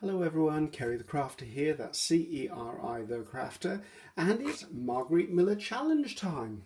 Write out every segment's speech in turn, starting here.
Hello everyone, Ceri the Crafter here, that's C-E-R-I the Crafter, and it's Margarete Miller Challenge time.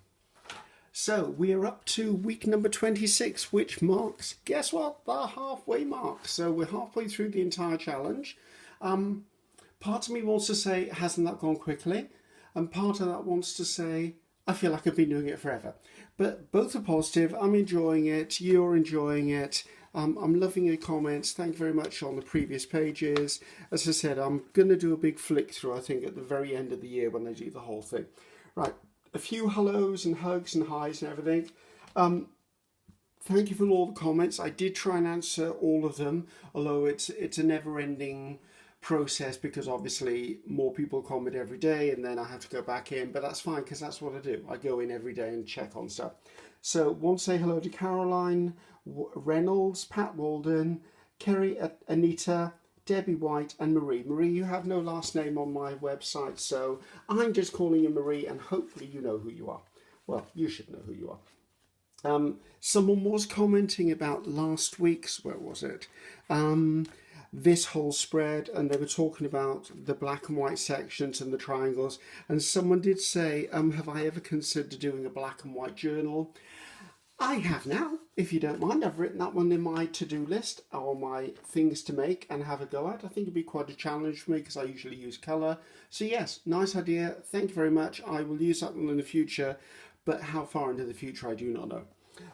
So we are up to week number 26, which marks, guess what, the halfway mark. So we're halfway through the entire challenge. Part of me wants to say, hasn't that gone quickly? And part of that wants to say, I feel like I've been doing it forever. But both are positive, I'm enjoying it, you're enjoying it. I'm loving your comments. Thank you very much on the previous pages. As I said, I'm going to do a big flick through, I think, at the very end of the year when I do the whole thing. Right, a few hellos and hugs and highs and everything. Thank you for all the comments. I did try and answer all of them, although it's a never-ending process because obviously more people comment every day and then I have to go back in, but that's fine because that's what I do. I go in every day and check on stuff. So want to say hello to Caroline Reynolds, Pat Walden, Kerry, Anita, Debbie White and Marie. Marie, you have no last name on my website, so I'm just calling you Marie and hopefully you know who you are. Well, you should know who you are. Someone was commenting about last week's, where was it? This whole spread, and they were talking about the black and white sections and the triangles, and someone did say, have I ever considered doing a black and white journal? I have now, if you don't mind. I've written that one in my to-do list, or my things to make and have a go at. I think it'd be quite a challenge for me because I usually use colour. So yes, nice idea. Thank you very much. I will use that one in the future, but how far into the future I do not know.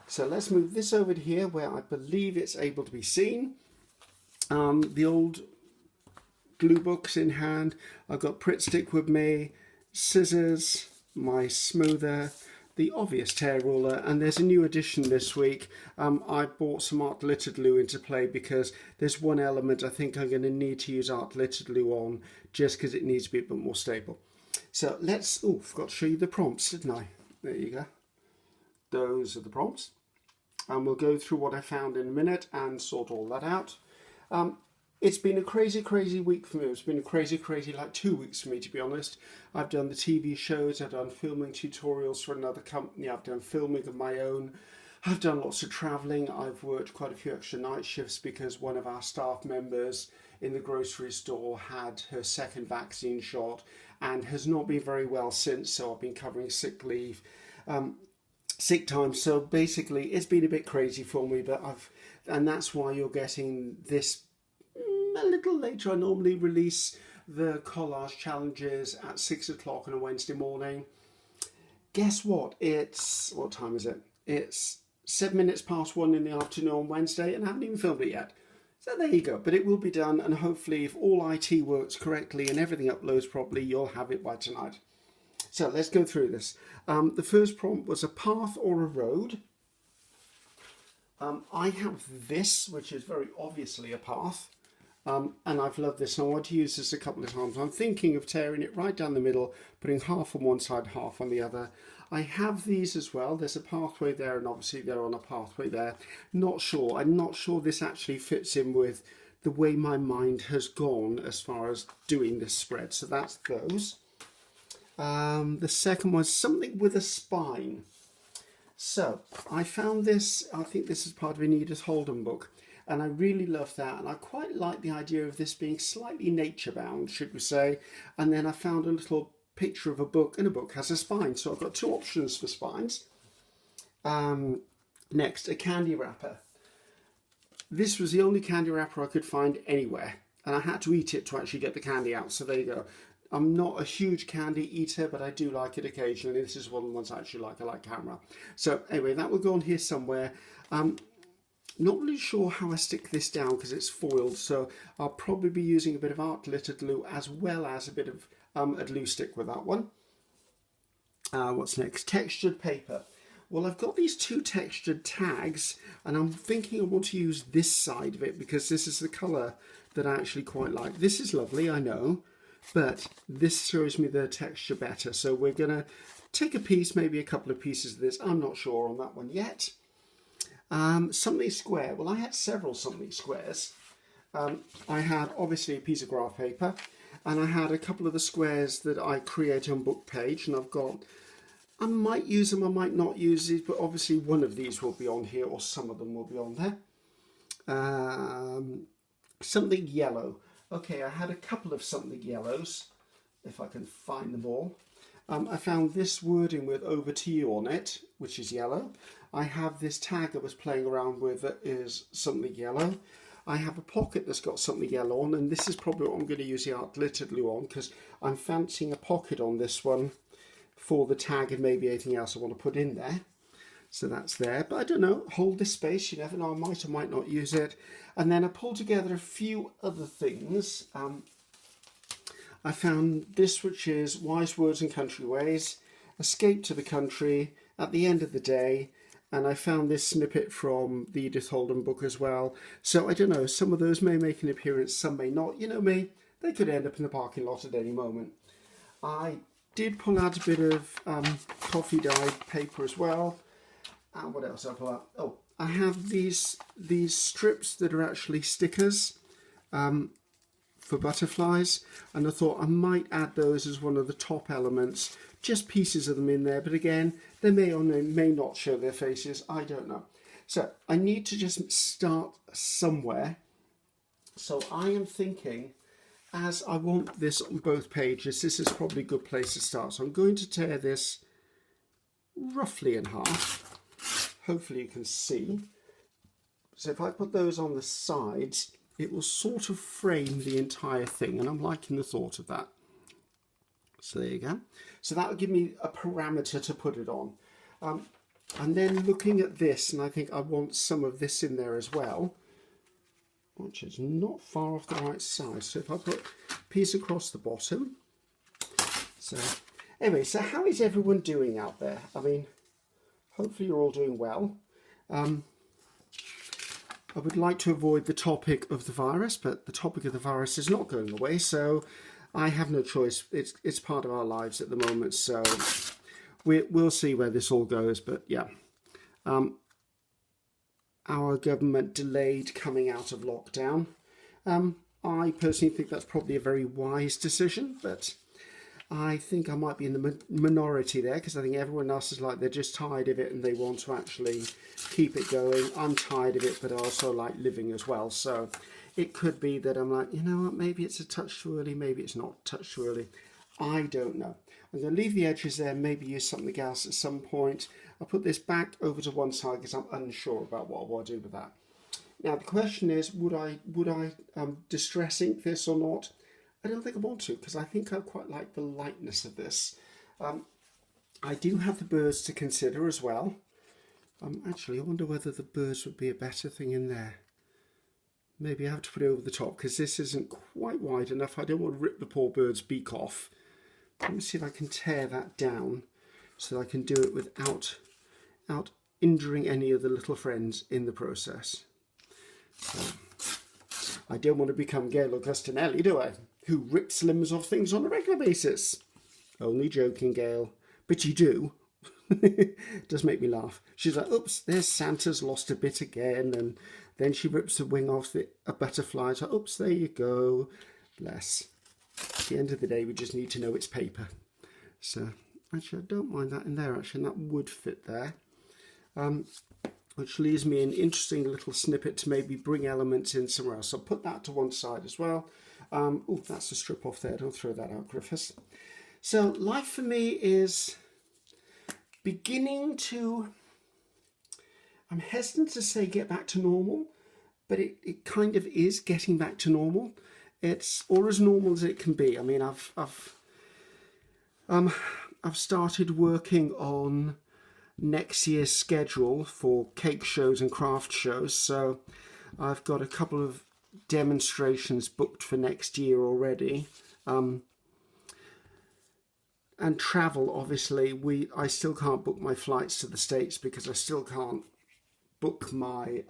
So let's move this over to here where I believe it's able to be seen. The old glue books in hand. I've got Pritt stick with me, scissors, my smoother, the obvious tear ruler, and there's a new addition this week. I bought some art glitter glue into play because there's one element I think I'm going to need to use art glitter glue on just because it needs to be a bit more stable. So let's, oh, forgot to show you the prompts, didn't I? There you go. Those are the prompts. And we'll go through what I found in a minute and sort all that out. It's been a crazy week for me. It's been a crazy like 2 weeks for me, to be honest. I've done the TV shows, I've done filming tutorials for another company, I've done filming of my own, I've done lots of travelling, I've worked quite a few extra night shifts because one of our staff members in the grocery store had her second vaccine shot and has not been very well since, so I've been covering sick leave, sick time. So basically it's been a bit crazy for me, but and that's why you're getting this a little later. I normally release the collage challenges at 6 o'clock on a Wednesday morning. Guess what? What time is it? It's 7 minutes past 1 in the afternoon on Wednesday and I haven't even filmed it yet. So there you go. But it will be done, and hopefully if all IT works correctly and everything uploads properly, you'll have it by tonight. So let's go through this. The first prompt was a path or a road. I have this, which is very obviously a path. And I've loved this, and I want to use this a couple of times. I'm thinking of tearing it right down the middle, putting half on one side, half on the other. I have these as well. There's a pathway there, and obviously they're on a pathway there. Not sure. I'm not sure this actually fits in with the way my mind has gone as far as doing this spread. So that's those. The second was something with a spine. So I found this, I think this is part of Anita's Holden book. And I really love that, and I quite like the idea of this being slightly nature-bound, should we say. And then I found a little picture of a book, and a book has a spine, so I've got two options for spines. Next, a candy wrapper. This was the only candy wrapper I could find anywhere, and I had to eat it to actually get the candy out, so there you go. I'm not a huge candy eater, but I do like it occasionally. This is one of the ones I actually like. I like camera. So anyway, that will go on here somewhere. Not really sure how I stick this down because it's foiled, so I'll probably be using a bit of art glitter glue as well as a bit of a glue stick with that one. What's next? Textured paper. Well, I've got these two textured tags, and I'm thinking I want to use this side of it because this is the colour that I actually quite like. This is lovely, I know, but this shows me the texture better. So we're going to take a piece, maybe a couple of pieces of this. I'm not sure on that one yet. Something square. Well, I had several something squares. I had obviously a piece of graph paper, and I had a couple of the squares that I create on book page, and I've got, I might use them, I might not use these, but obviously one of these will be on here, or some of them will be on there. Something yellow. Okay, I had a couple of something yellows, if I can find them all. I found this wording with "over to you" on it, which is yellow. I have this tag I was playing around with that is something yellow. I have a pocket that's got something yellow on, and this is probably what I'm going to use the art glitter glue on, because I'm fancying a pocket on this one for the tag and maybe anything else I want to put in there. So that's there, but I don't know, hold this space, you never know, I might or might not use it. And then I pulled together a few other things. I found this, which is Wise Words and Country Ways, Escape to the Country, At the End of the Day, and I found this snippet from the Edith Holden book as well. So I don't know, some of those may make an appearance, some may not. You know me, they could end up in the parking lot at any moment. I did pull out a bit of coffee dyed paper as well. And what else I pull out? Oh, I have these strips that are actually stickers for butterflies, and I thought I might add those as one of the top elements, just pieces of them in there, but again, they may or may not show their faces, I don't know. So I need to just start somewhere. So I am thinking, as I want this on both pages, this is probably a good place to start. So I'm going to tear this roughly in half. Hopefully you can see. So if I put those on the sides, it will sort of frame the entire thing, and I'm liking the thought of that. So there you go. So that will give me a parameter to put it on. And then looking at this, and I think I want some of this in there as well, which is not far off the right side. So if I put a piece across the bottom. So anyway, so how is everyone doing out there? I mean, hopefully you're all doing well. I would like to avoid the topic of the virus, but the topic of the virus is not going away, so I have no choice. It's part of our lives at the moment, so we'll see where this all goes. But yeah, our government delayed coming out of lockdown. I personally think that's probably a very wise decision, but I think I might be in the minority there, because I think everyone else is like, they're just tired of it and they want to actually keep it going. I'm tired of it, but I also like living as well. So it could be that I'm like, you know what, maybe it's a touch too early, maybe it's not a touch too early. I don't know. I'm going to leave the edges there, maybe use something else at some point. I'll put this back over to one side because I'm unsure about what I want to do with that. Now the question is, would I distress ink this or not? I don't think I want to, because I think I quite like the lightness of this. I do have the birds to consider as well. Actually, I wonder whether the birds would be a better thing in there. Maybe I have to put it over the top, because this isn't quite wide enough. I don't want to rip the poor bird's beak off. Let me see if I can tear that down so I can do it without injuring any of the little friends in the process. So, I don't want to become Gail Augustinelli, do I? Who rips limbs off things on a regular basis. Only joking, Gail. But you do. It does make me laugh. She's like, oops, there's Santa's lost a bit again. And then she rips the wing off a butterfly. So, oops, there you go. Bless. At the end of the day, we just need to know it's paper. So, actually, I don't mind that in there, actually. And that would fit there. Which leaves me an interesting little snippet to maybe bring elements in somewhere else. So I'll put that to one side as well. Oh, that's a strip off there. Don't throw that out, Griffiths. So life for me is beginning to, I'm hesitant to say get back to normal, but it kind of is getting back to normal. It's or as normal as it can be. I mean, I've started working on next year's schedule for cake shows and craft shows, so I've got a couple of demonstrations booked for next year already, and travel. Obviously, I still can't book my flights to the States because I still can't book my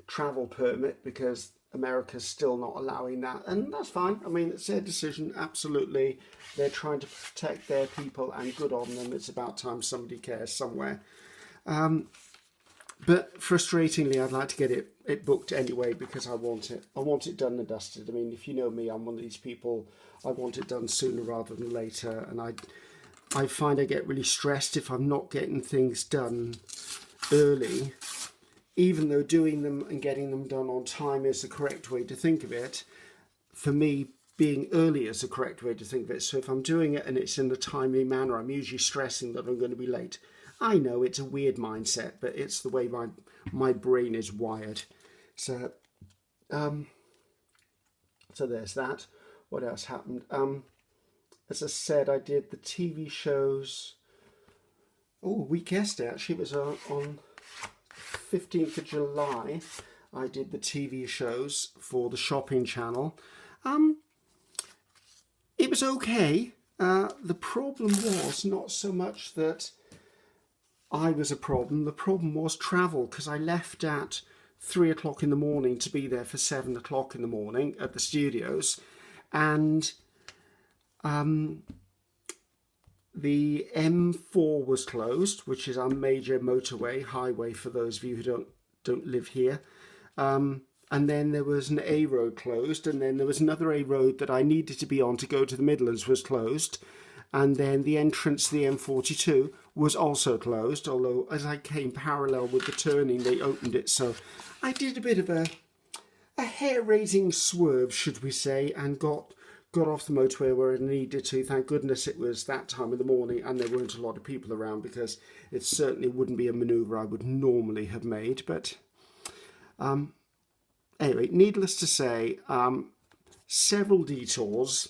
travel permit because America's still not allowing that, and that's fine. I mean, it's their decision, absolutely. They're trying to protect their people, and good on them. It's about time somebody cares somewhere. But frustratingly, I'd like to get it booked anyway because I want it done and dusted. I mean, if you know me, I'm one of these people, I want it done sooner rather than later, and I find I get really stressed if I'm not getting things done early. even though doing them and getting them done on time is the correct way to think of it, for me, being early is the correct way to think of it. So if I'm doing it and it's in a timely manner, I'm usually stressing that I'm going to be late. I know it's a weird mindset, but it's the way my brain is wired. So, so there's that. What else happened? As I said, I did the TV shows. Oh, a week yesterday, actually. It was on 15th of July. I did the TV shows for the shopping channel. It was okay. The problem was not so much that I was a problem. The problem was travel, because I left at 3 o'clock in the morning to be there for 7 o'clock in the morning at the studios. And the M4 was closed, which is our major motorway, highway for those of you who don't live here. And then there was an A road closed, and then there was another A road that I needed to be on to go to the Midlands was closed. And then the entrance to the M42 was also closed, although as I came parallel with the turning, they opened it. So I did a bit of a hair-raising swerve, should we say, and got off the motorway where I needed to. Thank goodness it was that time of the morning and there weren't a lot of people around, because it certainly wouldn't be a manoeuvre I would normally have made. But anyway, needless to say, several detours,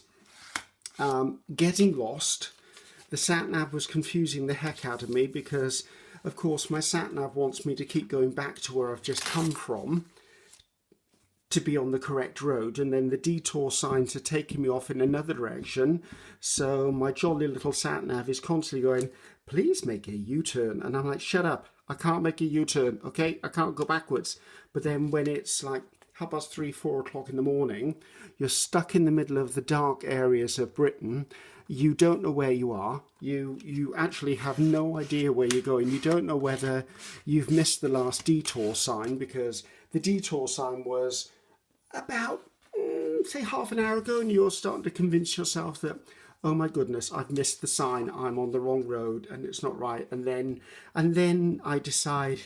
getting lost. The sat-nav was confusing the heck out of me because, of course, my sat-nav wants me to keep going back to where I've just come from to be on the correct road, and then the detour signs are taking me off in another direction. So my jolly little sat-nav is constantly going, please make a U-turn. And I'm like, shut up, I can't make a U-turn, okay? I can't go backwards. But then when it's like 3:30, 4 o'clock in the morning, you're stuck in the middle of the dark areas of Britain. You don't know where you are. You actually have no idea where you're going. You don't know whether you've missed the last detour sign, because the detour sign was about, say, half an hour ago, and you're starting to convince yourself that, oh my goodness, I've missed the sign, I'm on the wrong road and it's not right. And then I decide,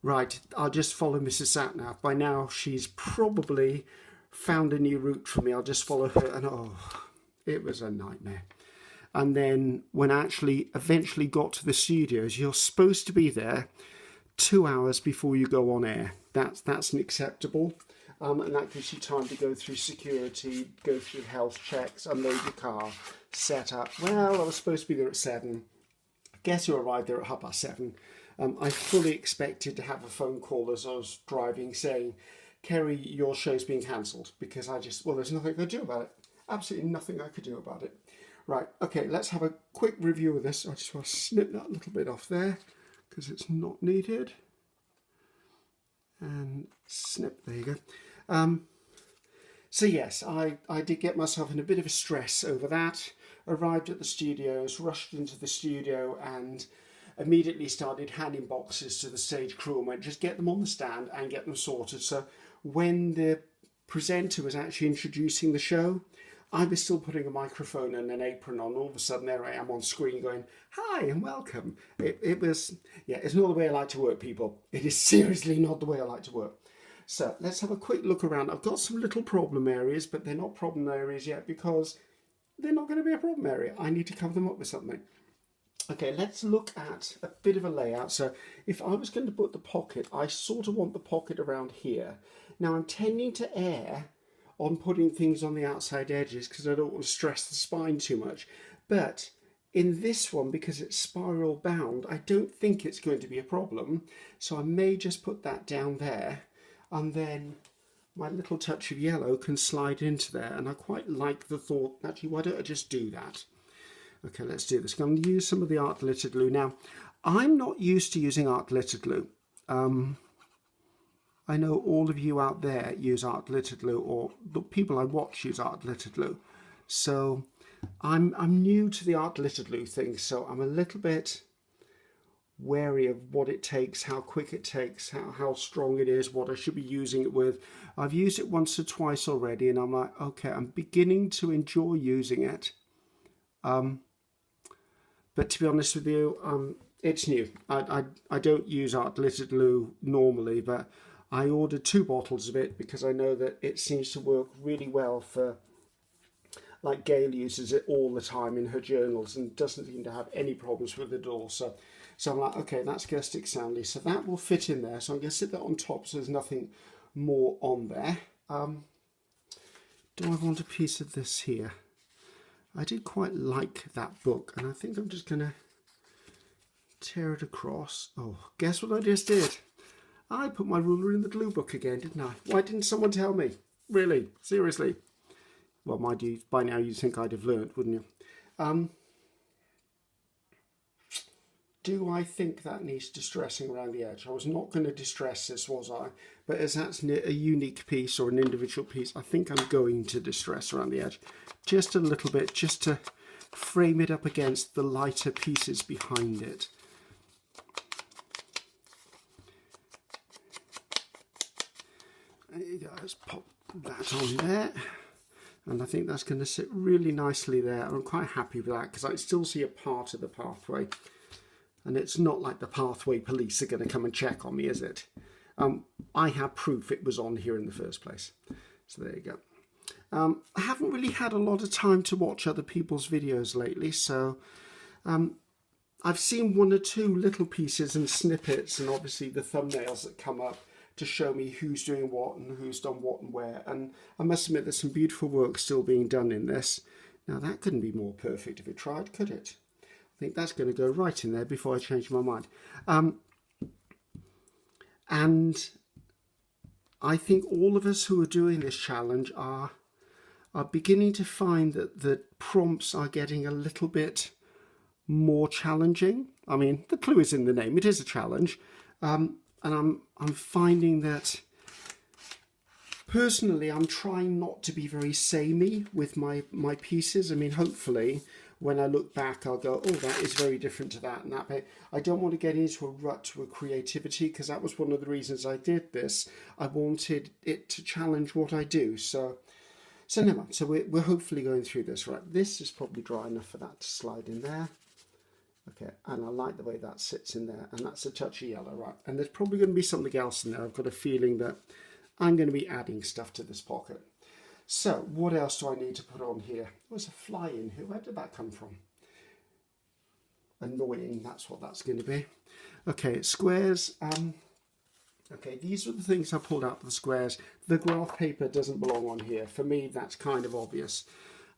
right, I'll just follow Mrs. Satnav. By now she's probably found a new route for me. I'll just follow her, and oh, it was a nightmare. And then when I actually eventually got to the studios, you're supposed to be there 2 hours before you go on air. That's acceptable. And that gives you time to go through security, go through health checks, unload your car, set up. Well, I was supposed to be there at 7. Guess who arrived there at 7:30. I fully expected to have a phone call as I was driving saying, Ceri, your show's been cancelled, because there's nothing I could do about it. Absolutely nothing I could do about it. Right, okay, let's have a quick review of this. I just want to snip that little bit off there because it's not needed. And snip, there you go. So yes, I did get myself in a bit of a stress over that. Arrived at the studios, rushed into the studio and immediately started handing boxes to the stage crew and went, just get them on the stand and get them sorted. So when the presenter was actually introducing the show, I was still putting a microphone and an apron on. All of a sudden there I am on screen going, hi and welcome. It was, yeah, it's not the way I like to work, people. It is seriously not the way I like to work. So let's have a quick look around. I've got some little problem areas, but they're not problem areas yet because they're not going to be a problem area. I need to cover them up with something. Okay, let's look at a bit of a layout. So if I was going to put the pocket, I sort of want the pocket around here. Now I'm tending to err on putting things on the outside edges because I don't want to stress the spine too much. But in this one, because it's spiral bound, I don't think it's going to be a problem. So I may just put that down there. And then my little touch of yellow can slide into there. And I quite like the thought, actually, why don't I just do that? Okay, let's do this. I'm going to use some of the art glitter glue. Now, I'm not used to using art glitter glue. I know all of you out there use art glitter glue, or the people I watch use art glitter glue. So I'm new to the art glitter glue thing, so I'm a little bit wary of what it takes, how quick it takes, how strong it is, what I should be using it with. I've used it once or twice already, and I'm like, okay, I'm beginning to enjoy using it. But to be honest with you, it's new. I don't use art glitter glue normally, but I ordered 2 bottles of it because I know that it seems to work really well for, like Gail uses it all the time in her journals and doesn't seem to have any problems with it at all. So I'm like, okay, that's going to stick soundly. So that will fit in there. So I'm going to sit that on top so there's nothing more on there. Do I want a piece of this here? I did quite like that book, and I think I'm just going to tear it across. Oh, guess what I just did? I put my ruler in the glue book again, didn't I? Why didn't someone tell me? Really? Seriously? Well, mind you, by now you'd think I'd have learned, wouldn't you? Do I think that needs distressing around the edge? I was not going to distress this, was I? But as that's a unique piece or an individual piece, I think I'm going to distress around the edge. Just a little bit, just to frame it up against the lighter pieces behind it. There you go, let's pop that on there. And I think that's going to sit really nicely there. I'm quite happy with that because I still see a part of the pathway. And it's not like the pathway police are going to come and check on me, is it? I have proof it was on here in the first place. So there you go. I haven't really had a lot of time to watch other people's videos lately. So I've seen 1 or 2 little pieces and snippets and obviously the thumbnails that come up to show me who's doing what and who's done what and where. And I must admit there's some beautiful work still being done in this. Now that couldn't be more perfect if it tried, could it? I think that's going to go right in there before I change my mind. And I think all of us who are doing this challenge are beginning to find that the prompts are getting a little bit more challenging. I mean, the clue is in the name. It is a challenge. And I'm finding that personally I'm trying not to be very samey with my pieces. I mean, hopefully when I look back, I'll go, oh, that is very different to that and that bit. I don't want to get into a rut with creativity because that was one of the reasons I did this. I wanted it to challenge what I do. So never mind. So we're hopefully going through this. Right, this is probably dry enough for that to slide in there. Okay, and I like the way that sits in there. And that's a touchy yellow, right? And there's probably going to be something else in there. I've got a feeling that I'm going to be adding stuff to this pocket. So, what else do I need to put on here? There's a fly in here. Where did that come from? Annoying, that's what that's going to be. Okay, squares. Okay, these are the things I pulled out of the squares. The graph paper doesn't belong on here. For me, that's kind of obvious.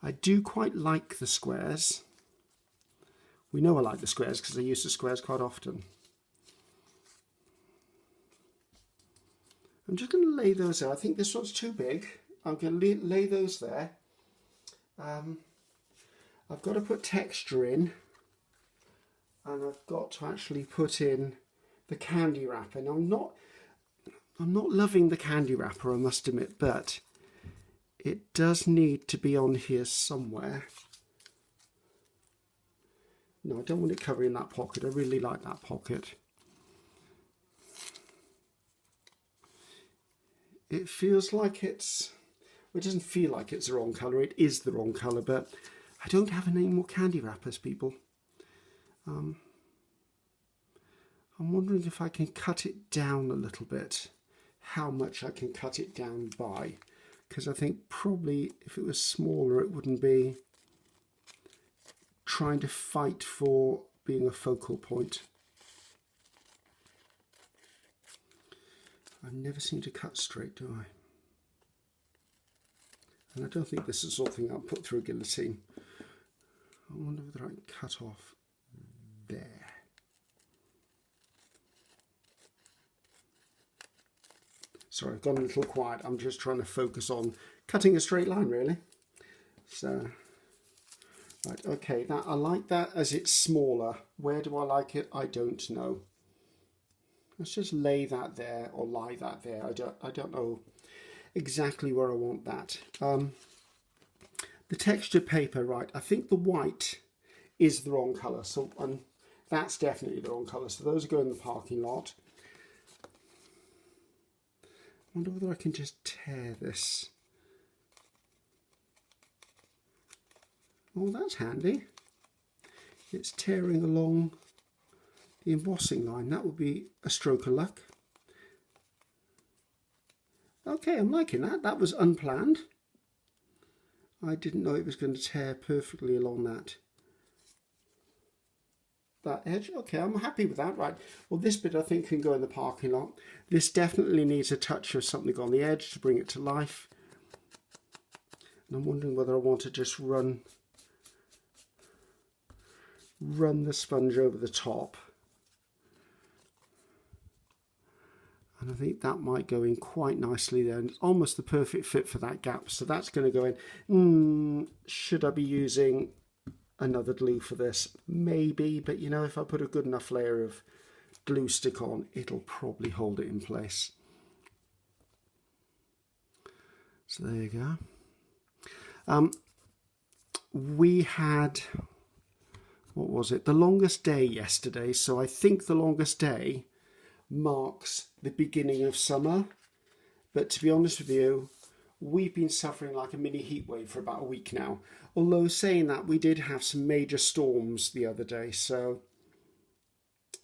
I do quite like the squares. We know I like the squares because I use the squares quite often. I'm just going to lay those out. I think this one's too big. I'm going to lay those there. I've got to put texture in, and I've got to actually put in the candy wrapper. Now I'm not loving the candy wrapper, I must admit, but it does need to be on here somewhere. No, I don't want it covering that pocket. I really like that pocket. It feels like it's... It doesn't feel like it's the wrong colour. It is the wrong colour, but I don't have any more candy wrappers, people. I'm wondering if I can cut it down a little bit. How much I can cut it down by. Because I think probably if it was smaller, it wouldn't be trying to fight for being a focal point. I never seem to cut straight, do I? And I don't think this is something I'll put through a guillotine. I wonder whether I can cut off there. Sorry, I've gone a little quiet. I'm just trying to focus on cutting a straight line, really. So, right, okay, that I like that as it's smaller. Where do I like it? I don't know. Let's just lay that there or lie that there. I don't know exactly where I want that. The textured paper, right, I think the white is the wrong colour, so that's definitely the wrong colour, so those go in the parking lot. I wonder whether I can just tear this. Oh, that's handy. It's tearing along the embossing line. That would be a stroke of luck. Okay, I'm liking that. That was unplanned. I didn't know it was going to tear perfectly along that edge. Okay, I'm happy with that. Right, well, this bit I think can go in the parking lot. This definitely needs a touch of something on the edge to bring it to life. And I'm wondering whether I want to just run the sponge over the top. And I think that might go in quite nicely there. And it's almost the perfect fit for that gap. So that's going to go in. Should I be using another glue for this? Maybe, but you know, if I put a good enough layer of glue stick on, it'll probably hold it in place. So there you go. We had, what was it? The longest day yesterday. So I think the longest day marks the beginning of summer, but to be honest with you, we've been suffering like a mini heat wave for about a week now. Although saying that, we did have some major storms the other day, so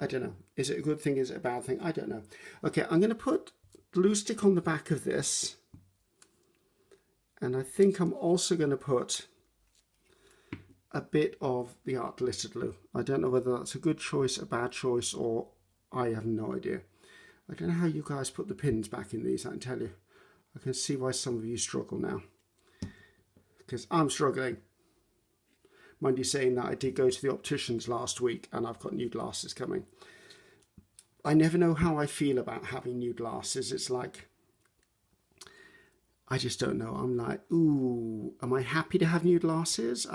I don't know. Is it a good thing? Is it a bad thing? I don't know. Okay, I'm going to put glue stick on the back of this, and I think I'm also going to put a bit of the art glitter glue. I don't know whether that's a good choice, a bad choice, or I have no idea. I don't know how you guys put the pins back in these, I can tell you. I can see why some of you struggle now, because I'm struggling. Mind you saying that, I did go to the opticians last week and I've got new glasses coming. I never know how I feel about having new glasses. It's like, I just don't know. I'm like, ooh, am I happy to have new glasses?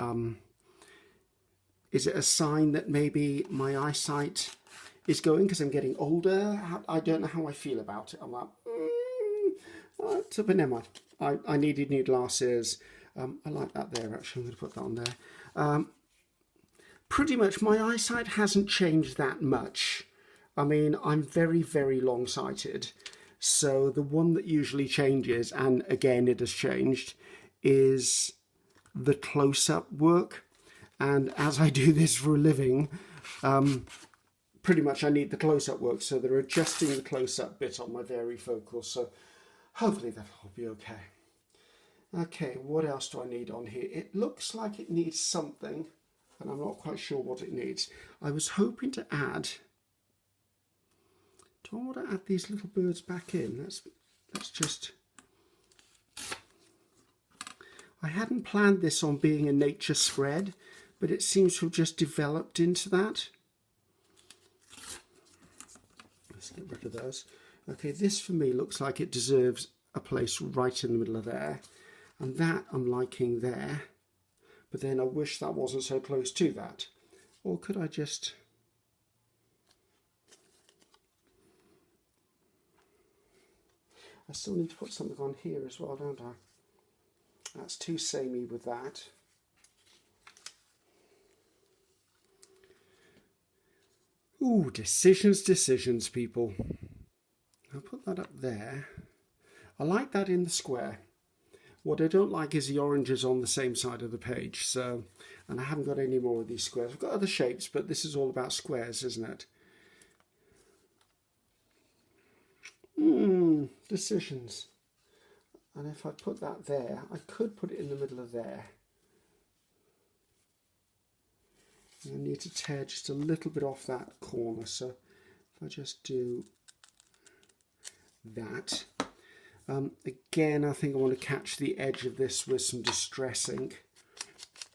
Is it a sign that maybe my eyesight is going because I'm getting older? I don't know how I feel about it. I'm like, but never mind. I needed new glasses. I like that there, actually. I'm going to put that on there. Pretty much my eyesight hasn't changed that much. I mean, I'm very, very long-sighted. So the one that usually changes, and again it has changed, is the close-up work. And as I do this for a living, pretty much I need the close-up work, so they're adjusting the close-up bit on my varifocal, so hopefully that'll be okay. Okay, what else do I need on here? It looks like it needs something, and I'm not quite sure what it needs. I was hoping to add, do I want to add these little birds back in? Let's just, I hadn't planned this on being a nature spread, but it seems to have just developed into that. Let's get rid of those. Okay, this for me looks like it deserves a place right in the middle of there. And that I'm liking there. But then I wish that wasn't so close to that. Or could I just... I still need to put something on here as well, don't I? That's too samey with that. Ooh, decisions, people. I'll put that up there. I like that in the square. What I don't like is the oranges on the same side of the page. So, and I haven't got any more of these squares. I've got other shapes, but this is all about squares, isn't it? Decisions. And if I put that there, I could put it in the middle of there. I need to tear just a little bit off that corner, so if I just do that. Again, I think I want to catch the edge of this with some Distress ink,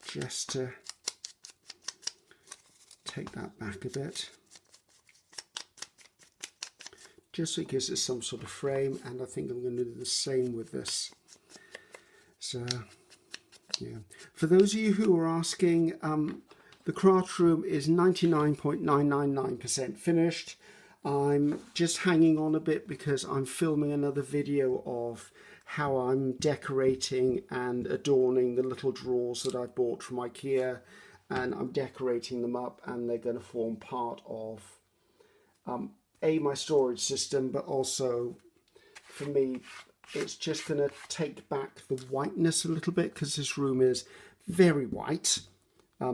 just to take that back a bit, just so it gives it some sort of frame. And I think I'm going to do the same with this. So yeah, for those of you who are asking, the craft room is 99.999% finished. I'm just hanging on a bit because I'm filming another video of how I'm decorating and adorning the little drawers that I bought from IKEA, and I'm decorating them up, and they're going to form part of my storage system, but also for me it's just going to take back the whiteness a little bit, because this room is very white.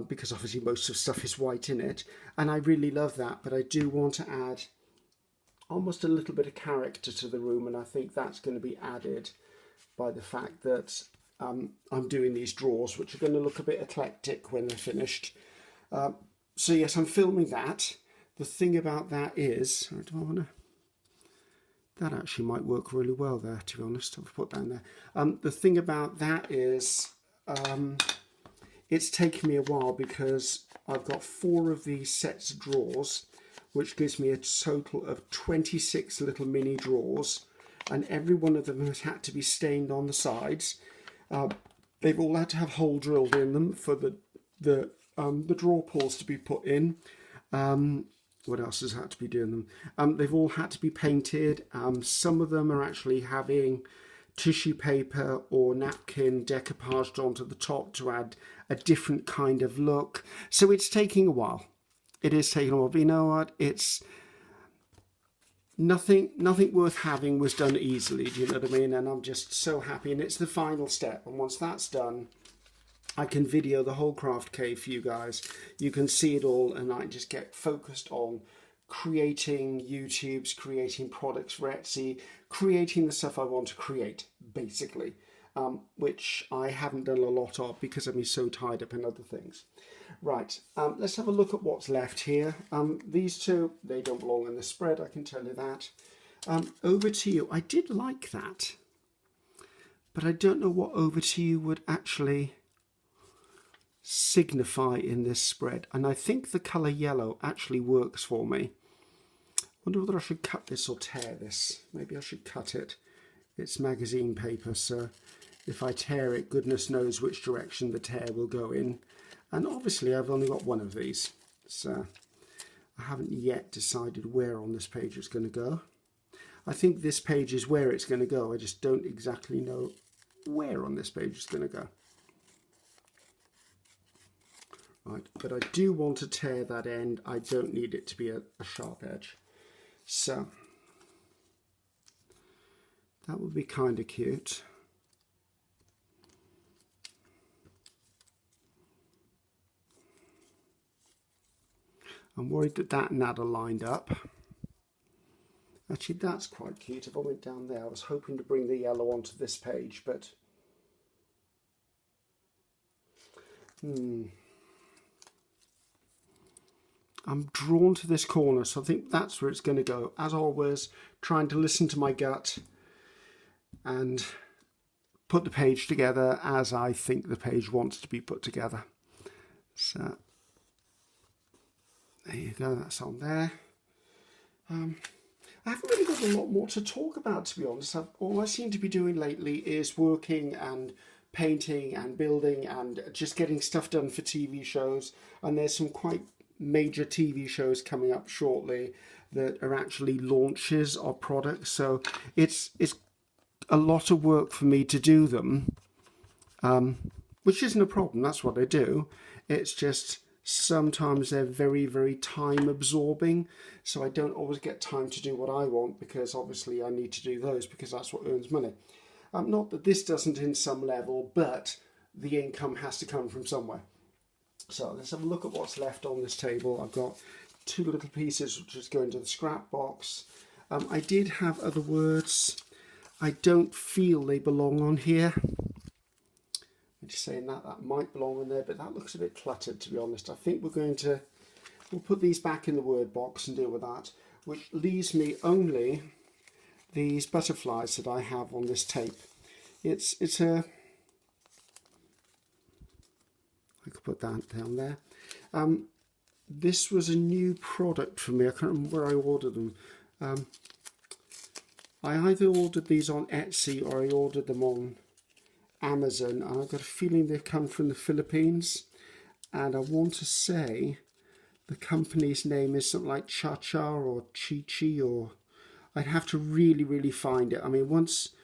because obviously most of the stuff is white in it, and I really love that, but I do want to add almost a little bit of character to the room, and I think that's going to be added by the fact that I'm doing these drawers, which are going to look a bit eclectic when they're finished. So yes, I'm filming that. The thing about that is, that actually might work really well there, to be honest. I'll put that in there. The thing about that is, it's taken me a while because I've got 4 of these sets of drawers, which gives me a total of 26 little mini drawers, and every one of them has had to be stained on the sides. They've all had to have hole drilled in them for the drawer pulls to be put in. What else has had to be doing them? They've all had to be painted. Some of them are actually having tissue paper or napkin decoupaged onto the top to add a different kind of look. So it's taking a while. It is taking a while, but you know what? It's nothing worth having was done easily, do you know what I mean? And I'm just so happy, and it's the final step. And once that's done, I can video the whole craft cave for you guys. You can see it all, and I just get focused on creating YouTubes, creating products for Etsy, creating the stuff I want to create, basically, which I haven't done a lot of because I've been so tied up in other things. Right, let's have a look at what's left here. These two, they don't belong in the spread, I can tell you that. Over to you. I did like that, but I don't know what over to you would actually signify in this spread, and I think the colour yellow actually works for me. I wonder whether I should cut this or tear this. Maybe I should cut it. It's magazine paper, so if I tear it, goodness knows which direction the tear will go in. And obviously I've only got one of these, so I haven't yet decided where on this page it's going to go. I think this page is where it's going to go, I just don't exactly know where on this page it's going to go. Right, but I do want to tear that end. I don't need it to be a sharp edge. So that would be kind of cute. I'm worried that that and that are lined up. Actually, that's quite cute. If I went down there, I was hoping to bring the yellow onto this page, but I'm drawn to this corner, so I think that's where it's going to go. As always, trying to listen to my gut and put the page together as I think the page wants to be put together. So there you go, that's on there. I haven't really got a lot more to talk about, to be honest. All I seem to be doing lately is working and painting and building and just getting stuff done for TV shows, and there's some quite major TV shows coming up shortly that are actually launches of products, so it's a lot of work for me to do them, which isn't a problem. That's what I do. It's just sometimes they're very, very time absorbing, so I don't always get time to do what I want, because obviously I need to do those because that's what earns money. Not that this doesn't in some level, but the income has to come from somewhere. So let's have a look at what's left on this table. I've got 2 little pieces which just go into the scrap box. I did have other words. I don't feel they belong on here. I'm just saying that might belong in there, but that looks a bit cluttered, to be honest. I think we'll put these back in the word box and deal with that, which leaves me only these butterflies that I have on this tape. It's a, I could put that down there. This was a new product for me. I can't remember where I ordered them. I either ordered these on Etsy or I ordered them on Amazon, and I've got a feeling they come from the Philippines, and I want to say the company's name is something like Cha-Cha or Chi-Chi, or I'd have to really find it. I mean, once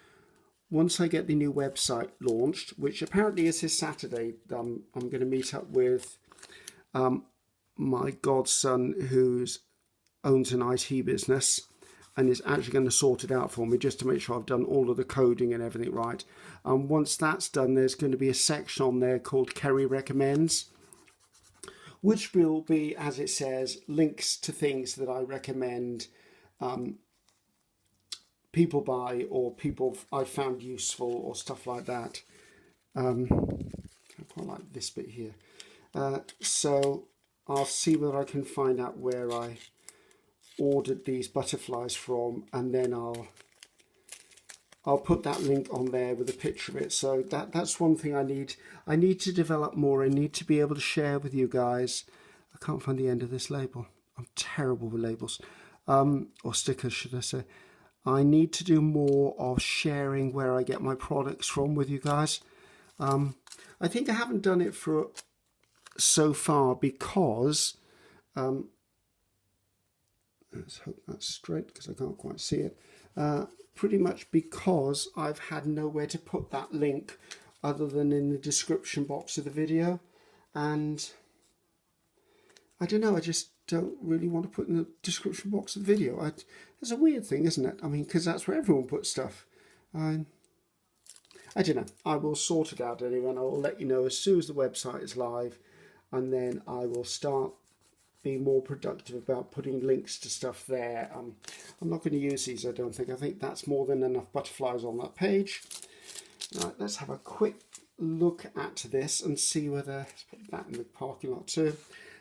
I get the new website launched, which apparently is this Saturday, I'm going to meet up with my godson who owns an IT business and is actually going to sort it out for me, just to make sure I've done all of the coding and everything right. And once that's done, there's going to be a section on there called Ceri Recommends. which will be, as it says, links to things that I recommend people buy or people I found useful or stuff like that. I quite like this bit here. So I'll see whether I can find out where I ordered these butterflies from, and then I'll put that link on there with a picture of it. So that's one thing I need. I need to develop more. I need to be able to share with you guys. I can't find the end of this label. I'm terrible with labels, or stickers, should I say. I need to do more of sharing where I get my products from with you guys. I think I haven't done it for so far because let's hope that's straight because I can't quite see it. Pretty much because I've had nowhere to put that link other than in the description box of the video, and I don't know, I just don't really want to put in the description box of the video. It's a weird thing, isn't it? I mean, because that's where everyone puts stuff. I don't know. I will sort it out anyway, and I will let you know as soon as the website is live, and then I will start being more productive about putting links to stuff there. I'm not going to use these, I don't think. I think that's more than enough butterflies on that page. Right, let's have a quick look at this and see whether, let's put that in the parking lot too,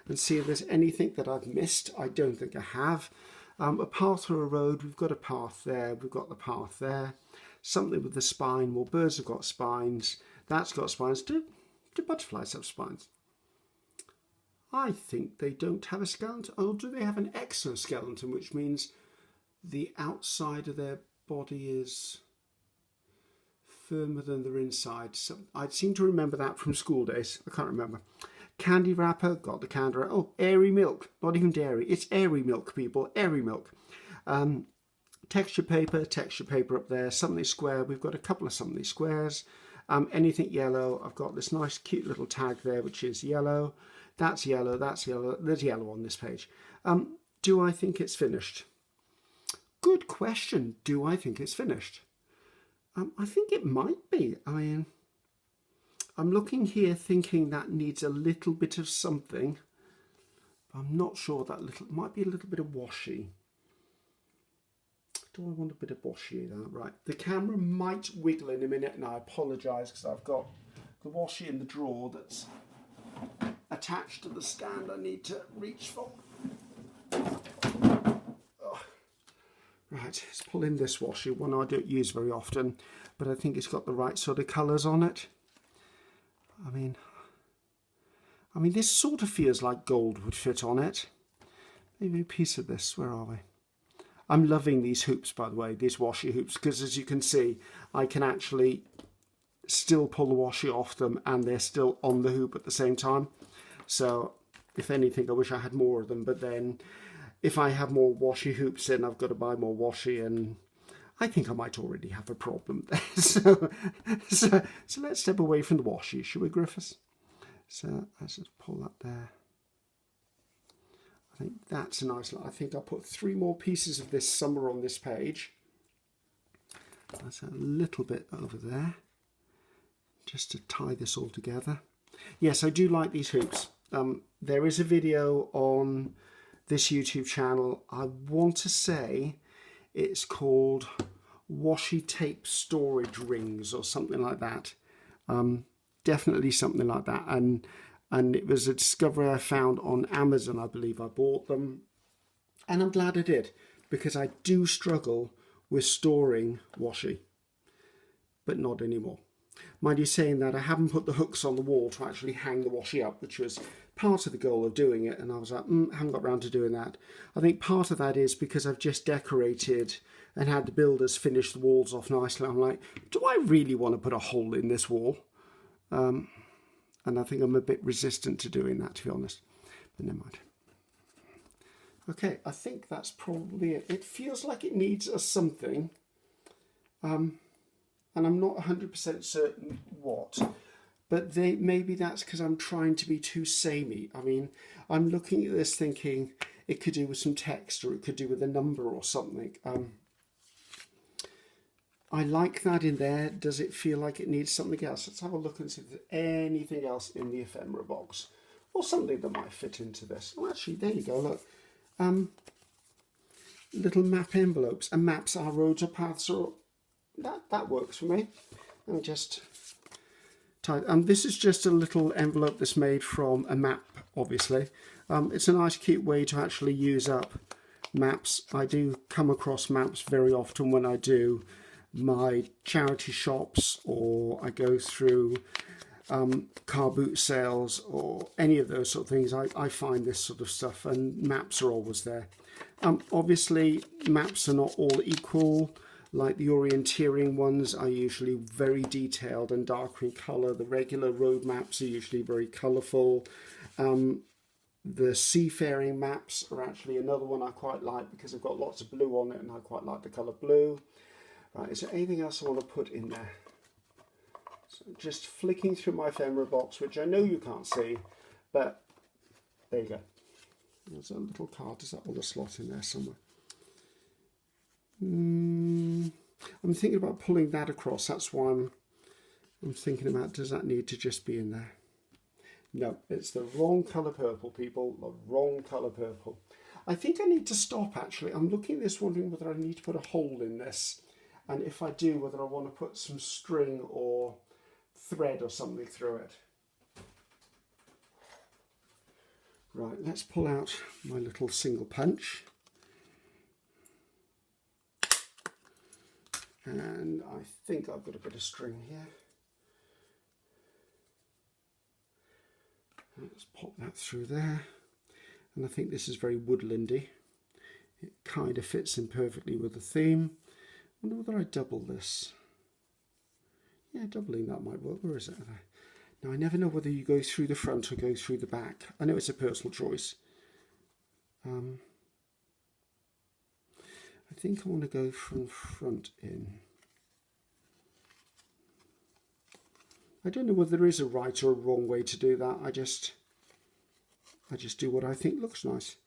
and see if there's anything that I've missed. I don't think I have. A path or a road, we've got a path there, we've got the path there. Something with the spine, well, birds have got spines, that's got spines. Do butterflies have spines? I think they don't have a skeleton. Or do they have an exoskeleton, which means the outside of their body is firmer than their inside? So I seem to remember that from school days. I can't remember. Candy wrapper, got the candy wrapper. Oh, airy milk, not even dairy. It's airy milk, people, airy milk. Texture paper up there. Something square, we've got a couple of something squares. Anything yellow, I've got this nice cute little tag there, which is yellow. That's yellow, that's yellow, there's yellow on this page. Do I think it's finished? Good question. Do I think it's finished? I think it might be. I mean, I'm looking here thinking that needs a little bit of something. I'm not sure that little, might be a little bit of washi. Do I want a bit of washi there? Right, the camera might wiggle in a minute, and I apologise because I've got the washi in the drawer that's attached to the stand I need to reach for. Oh. Right, let's pull in this washi, one I don't use very often, but I think it's got the right sort of colours on it. I mean, this sort of feels like gold would fit on it. Maybe a piece of this, where are we? I'm loving these hoops, by the way, these washi hoops, because as you can see, I can actually still pull the washi off them and they're still on the hoop at the same time. So if anything, I wish I had more of them, but then if I have more washi hoops, then I've got to buy more washi, and I think I might already have a problem there. So let's step away from the washi, shall we, Griffiths? So let's just pull that there. I think that's a nice look. I think I'll put 3 more pieces of this somewhere on this page. That's a little bit over there, just to tie this all together. Yes, I do like these hoops. There is a video on this YouTube channel. I want to say it's called Washi Tape Storage Rings or something like that. Definitely something like that. And it was a discovery I found on Amazon. I believe I bought them. And I'm glad I did, because I do struggle with storing washi, but not anymore. Mind you, saying that, I haven't put the hooks on the wall to actually hang the washi up, which was part of the goal of doing it, and I was like, I haven't got round to doing that. I think part of that is because I've just decorated and had the builders finish the walls off nicely. I'm like, do I really want to put a hole in this wall? And I think I'm a bit resistant to doing that, to be honest, but never mind. Okay, I think that's probably it. It feels like it needs a something, and I'm not 100% certain what, but maybe that's because I'm trying to be too samey. I mean, I'm looking at this thinking it could do with some text, or it could do with a number or something. I like that in there. Does it feel like it needs something else? Let's have a look and see if there's anything else in the ephemera box. or something that might fit into this. Oh, actually, there you go, look. Little map envelopes, and maps are roads or paths, or that works for me. Let me just type. This is just a little envelope that's made from a map, obviously. It's a nice, cute way to actually use up maps. I do come across maps very often when I do my charity shops, or I go through car boot sales, or any of those sort of things. I find this sort of stuff, and maps are always there. Obviously, maps are not all equal. Like the orienteering ones are usually very detailed and darker in colour. The regular road maps are usually very colourful. The seafaring maps are actually another one I quite like because they've got lots of blue on it, and I quite like the colour blue. Right, is there anything else I want to put in there? So just flicking through my ephemera box, which I know you can't see, but there you go. There's a little card. Does that hold a slot in there somewhere? I'm thinking about pulling that across. That's why I'm thinking about, does that need to just be in there? No, it's the wrong colour purple, people. The wrong colour purple. I think I need to stop, actually. I'm looking at this, wondering whether I need to put a hole in this. And if I do, whether I want to put some string or thread or something through it. Right, let's pull out my little single punch. And I think I've got a bit of string here. Let's pop that through there. And I think this is very woodlandy. It kind of fits in perfectly with the theme. I wonder whether I double this. Yeah, doubling that might work. Where is it? Now, I never know whether you go through the front or go through the back. I know it's a personal choice. I think I want to go from front in. I don't know whether there is a right or a wrong way to do that. I just do what I think looks nice.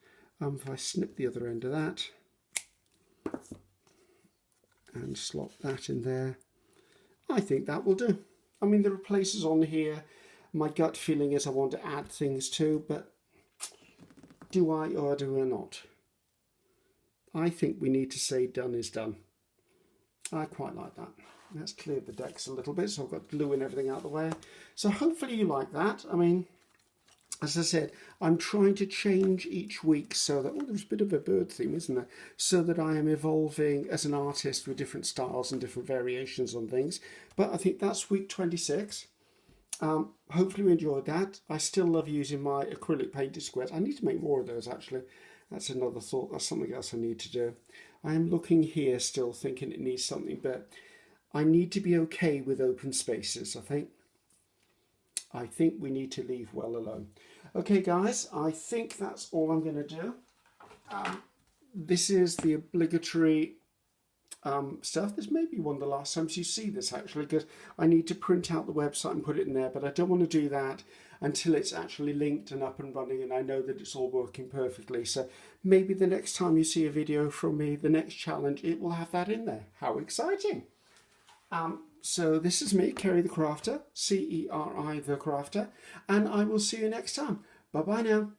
If I snip the other end of that and slot that in there, I think that will do. I mean, there are places on here my gut feeling is I want to add things to, but do I or do I not? I think we need to say done is done. I quite like that. Let's clear the decks a little bit, so I've got glue and everything out of the way. So hopefully you like that. I mean, as I said, I'm trying to change each week so that, oh, there's a bit of a bird theme, isn't there? So that I am evolving as an artist with different styles and different variations on things. But I think that's week 26. Hopefully you enjoyed that. I still love using my acrylic painted squares. I need to make more of those, actually. That's another thought. That's something else I need to do. I am looking here still thinking it needs something, but I need to be okay with open spaces, I think. I think we need to leave well alone. Okay, guys, I think that's all I'm going to do. This is the obligatory stuff. This may be one of the last times you see this, actually, because I need to print out the website and put it in there, but I don't want to do that until it's actually linked and up and running and I know that it's all working perfectly. So maybe the next time you see a video from me, the next challenge, it will have that in there. How exciting! So this is me, Ceri the Crafter, C-E-R-I the Crafter, and I will see you next time. Bye-bye now.